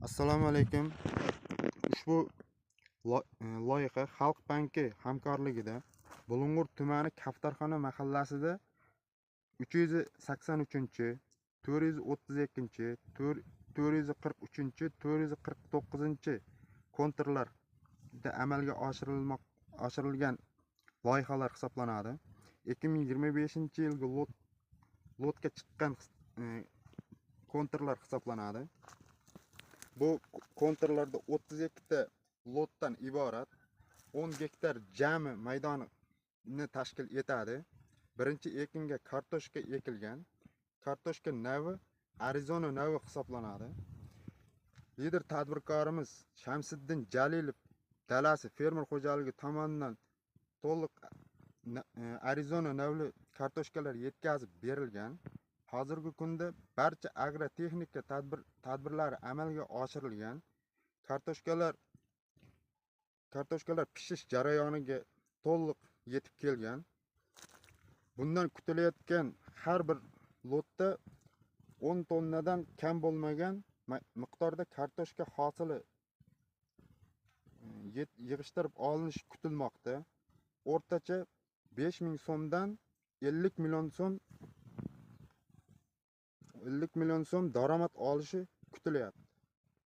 Assalomu alaykum. Ushbu loyiha Xalq banki hamkorligida Bulung'ur tumani Kaftarxona mahallasida 383, 432, 443, 449 kontrlarda amalga oshirilgan loyihalar hisoblanadi. 2025-yilgi lotga chiqqan kontrlar hisoblanadi. Bu kontrlarda 32 ta lotdan iborat 10 gektar jami maydonni tashkil etadi. Birinchi ekinga kartoshka ekilgan. Kartoshka navi Arizona navi hisoblanadi. Lider tadbirkorimiz Shamsiddin Jalilov dalasi fermer xo'jaligi tomonidan to'liq Arizona navli kartoshkalar yetkazib berilgan. Hozirgi kunda barcha agrotexnika tadbirlari amalga oshirilgan. Kartoshkalar pishish jarayoniga to'liq yetib kelgan. Bundan kutilayotgan har bir lotda 10 tonnadan kam bo'lmagan miqdorda kartoshka hosili yig'ishtirib olinishi kutilmoqda. O'rtacha 5000 so'mdan 50 million so'm daromad olishi kutilyapti.